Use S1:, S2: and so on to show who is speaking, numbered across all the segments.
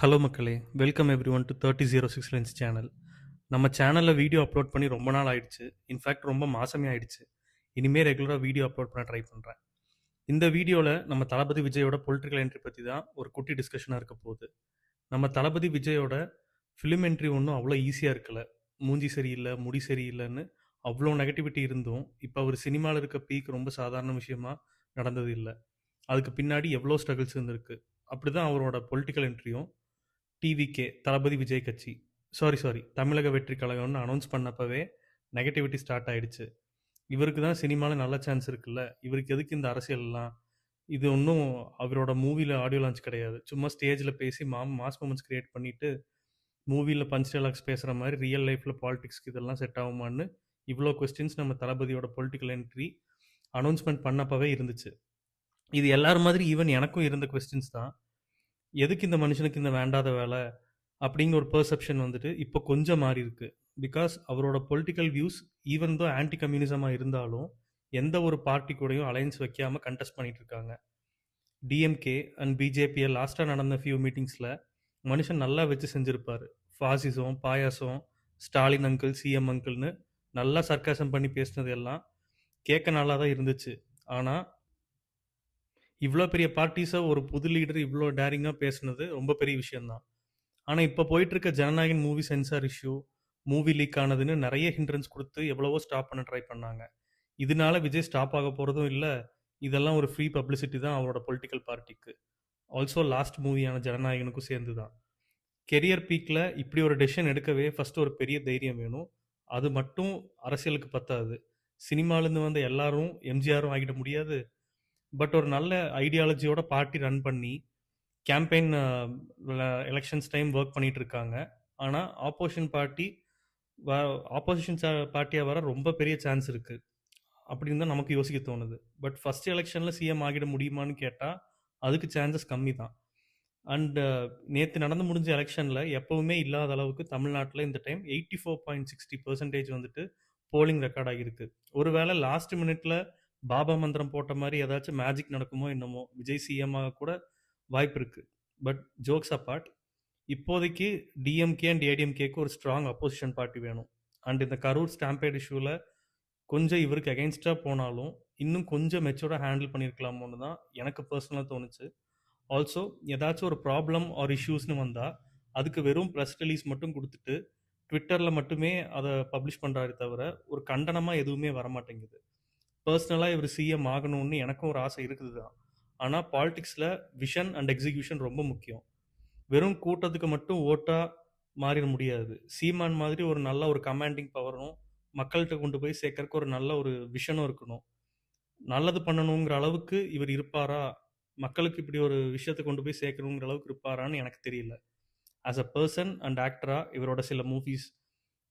S1: Hello மக்களே, welcome every one to 3006 lens channel. நம்ம சேனலில் வீடியோ அப்லோட் பண்ணி ரொம்ப நாள் ஆயிடுச்சு. இன்ஃபேக்ட் ரொம்ப மாசமே ஆயிடுச்சு. இனிமேல் ரெகுலராக வீடியோ அப்லோட் பண்ண ட்ரை பண்ணுறேன். இந்த வீடியோவில் நம்ம தளபதி விஜயோட பொலிட்டிக்கல் என்ட்ரி பற்றி தான் ஒரு குட்டி டிஸ்கஷனாக இருக்க போகுது. நம்ம தளபதி விஜயோட ஃபிலிம் என்ட்ரி ஒன்றும் அவ்வளோ ஈஸியாக இருக்கல. மூஞ்சி சரியில்லை, முடி சரியில்லைன்னு அவ்வளோ நெகட்டிவிட்டி இருந்தும் இப்போ அவர் சினிமாவில் இருக்க பீக் ரொம்ப சாதாரண விஷயமா நடந்தது இல்லை. அதுக்கு பின்னாடி எவ்வளோ ஸ்ட்ரகிள்ஸ் இருந்திருக்கு. அப்படி தான் அவரோட பொலிட்டிக்கல் என்ட்ரியும் டிவிகே தளபதி விஜய் கட்சி தமிழக வெற்றி கழகம்னு அனௌன்ஸ் பண்ணப்பவே நெகட்டிவிட்டி ஸ்டார்ட் ஆயிடுச்சு. இவருக்கு தான் சினிமாவில் நல்ல சான்ஸ் இருக்குல்ல, இவருக்கு எதுக்கு இந்த அரசியல்லாம்? இது ஒன்றும் அவரோட மூவியில் ஆடியோ லான்ச் கிடையாது. சும்மா ஸ்டேஜில் பேசி மாஸ் மூமெண்ட்ஸ் கிரியேட் பண்ணிவிட்டு மூவியில் பஞ்ச் டைலாக்ஸ் பேசுகிற மாதிரி ரியல் லைஃப்பில் பாலிடிக்ஸ்க்கு இதெல்லாம் செட் ஆகுமான்னு இவ்வளோ கொஸ்டின்ஸ் நம்ம தளபதியோட பொலிட்டிக்கல் என்ட்ரி அனௌன்ஸ்மெண்ட் பண்ணப்பவே இருந்துச்சு. இது எல்லாரும் மாதிரி ஈவன் எனக்கும் இருந்த கொஸ்டின்ஸ் தான். எதுக்கு இந்த மனுஷனுக்கு இந்த வேண்டாத வேலை அப்படிங்கிற ஒரு பெர்செப்ஷன் வந்துட்டு இப்போ கொஞ்சம் மாறி இருக்கு. பிகாஸ் அவரோட political views even though anti கம்யூனிசமாக இருந்தாலும் எந்த ஒரு பார்ட்டி கூடயும் அலையன்ஸ் வைக்காமல் கண்டெஸ்ட் பண்ணிட்டு இருக்காங்க. டிஎம்கே அண்ட் பிஜேபியை லாஸ்ட்டாக நடந்த ஃபியூ மீட்டிங்ஸில் மனுஷன் நல்லா வச்சு செஞ்சுருப்பார். ஃபாசிசம், பாயாசம், ஸ்டாலின் அங்கிள், சிஎம் அங்கிள்னு நல்லா சர்க்காசம் பண்ணி பேசினது எல்லாம் கேட்க நல்லா தான் இருந்துச்சு. ஆனால் இவ்வளோ பெரிய பார்ட்டிஸை ஒரு புது லீடர் இவ்வளோ டேரிங்காக பேசுனது ரொம்ப பெரிய விஷயந்தான். ஆனால் இப்போ போயிட்டுருக்க Jananayagan movie censor issue, movie leak ஆனதுன்னு நிறைய ஹிண்ட்ரன்ஸ் கொடுத்து எவ்வளவோ ஸ்டாப் பண்ண ட்ரை பண்ணாங்க. இதனால விஜய் ஸ்டாப் ஆக போகிறதும் இல்லை. இதெல்லாம் ஒரு ஃப்ரீ பப்ளிசிட்டி தான் அவரோட பொலிட்டிக்கல் பார்ட்டிக்கு. ஆல்சோ லாஸ்ட் மூவியான ஜனநாயகனுக்கும் சேர்ந்து தான். கெரியர் பீக்கில் இப்படி ஒரு டெசிஷன் எடுக்கவே ஃபஸ்ட்டு ஒரு பெரிய தைரியம் வேணும். அது மட்டும் அரசியலுக்கு பத்தாது. சினிமாலேருந்து வந்த எல்லாரும் எம்ஜிஆரும் ஆகிட முடியாது. பட் ஒரு நல்ல ஐடியாலஜியோட பார்ட்டி ரன் பண்ணி கேம்பெயின் எலெக்ஷன்ஸ் டைம் ஒர்க் பண்ணிட்டு இருக்காங்க. ஆனால் ஆப்போசிஷன் பார்ட்டியாக வர ரொம்ப பெரிய சான்ஸ் இருக்குது அப்படின்னு தான் நமக்கு யோசிக்க தோணுது. பட் ஃபஸ்ட் எலெக்ஷனில் சிஎம் ஆகிட முடியுமான்னு கேட்டால் அதுக்கு சான்சஸ் கம்மி தான். அண்ட் நேற்று நடந்து முடிஞ்ச எலெக்ஷனில் எப்போவுமே இல்லாத அளவுக்கு தமிழ்நாட்டில் இந்த டைம் 84.60% வந்துட்டு போலிங் ரெக்கார்ட் ஆகியிருக்கு. ஒருவேளை லாஸ்ட் மினிட்ல பாபா மந்திரம் போட்ட மாதிரி ஏதாச்சும் மேஜிக் நடக்குமோ என்னமோ, விஜய் சிஎம் ஆக கூட வாய்ப்பு இருக்குது. பட் ஜோக்ஸ் அப்பார்ட், இப்போதைக்கு டிஎம்கே அண்ட் ஏடிஎம்கேக்கு ஒரு ஸ்ட்ராங் அப்போசிஷன் பார்ட்டி வேணும். அண்ட் இந்த கரூர் ஸ்டாம்பேட் இஷ்யூவில் கொஞ்சம் இவருக்கு அகெயின்ஸ்டாக போனாலும் இன்னும் கொஞ்சம் மெச்சூர்டாக ஹேண்டில் பண்ணியிருக்கலாமோன்னு தான் எனக்கு பர்சனலாக தோணுச்சு. ஆல்சோ ஏதாச்சும் ஒரு ப்ராப்ளம் ஆர் இஷ்யூஸ்னு வந்தால் அதுக்கு வெறும் ப்ரெஸ் ரிலீஸ் மட்டும் கொடுத்துட்டு ட்விட்டரில் மட்டுமே அதை பப்ளிஷ் பண்ணுறாரு தவிர ஒரு கண்டனமாக எதுவுமே வரமாட்டேங்குது. பர்சனலாக இவர் சிஎம் ஆகணும்னு எனக்கும் ஒரு ஆசை இருக்குது தான். ஆனால் பாலிடிக்ஸில் விஷன் அண்ட் எக்ஸிக்யூஷன் ரொம்ப முக்கியம். வெறும் கூட்டத்துக்கு மட்டும் ஓட்டாக மாறிட முடியாது. சீமான் மாதிரி ஒரு நல்ல ஒரு கமாண்டிங் பவரும் மக்கள்கிட்ட கொண்டு போய் சேர்க்கறக்கு ஒரு நல்ல ஒரு விஷனும் இருக்கணும். நல்லது பண்ணணுங்கிற அளவுக்கு இவர் இருப்பாரா, மக்களுக்கு இப்படி ஒரு விஷயத்தை கொண்டு போய் சேர்க்கணுங்கிற அளவுக்கு இருப்பாரான்னு எனக்கு தெரியல. ஆஸ் அ பர்சன் அண்ட் ஆக்டராக இவரோட சில மூவிஸ்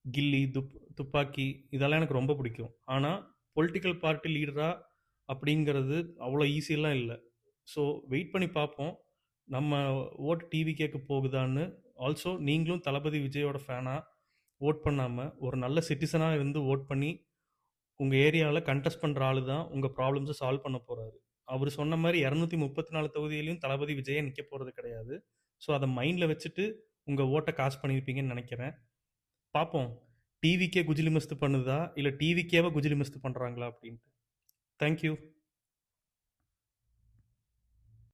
S1: கில்லி, துப்பாக்கி இதெல்லாம் எனக்கு ரொம்ப பிடிக்கும். ஆனால் பொலிட்டிக்கல் பார்ட்டி லீடராக அப்படிங்கிறது அவ்வளோ ஈஸியெல்லாம் இல்லை. ஸோ வெயிட் பண்ணி பார்ப்போம் நம்ம ஓட்டு டிவிகேக்கு போகுதான்னு. ஆல்சோ நீங்களும் தளபதி விஜயோட ஃபேனாக ஓட் பண்ணாமல் ஒரு நல்ல சிட்டிசனாக இருந்து ஓட் பண்ணி உங்கள் ஏரியாவில் கண்டெஸ்ட் பண்ணுற ஆள் தான் உங்கள் ப்ராப்ளம்ஸை சால்வ் பண்ண போகிறாரு. அவர் சொன்ன மாதிரி 234 தொகுதியிலையும் தளபதி விஜயை நிற்க போகிறது கிடையாது. ஸோ அதை மைண்டில் வச்சுட்டு உங்கள் ஓட்டை காசு பண்ணியிருப்பீங்கன்னு நினைக்கிறேன். பார்ப்போம், டிவிக்கே குஜிலி மஸ்து பண்ணுதா இல்லை டிவிக்கேவை குஜிலி மஸ்து பண்ணுறாங்களா அப்படின்ட்டு. தேங்க்யூ.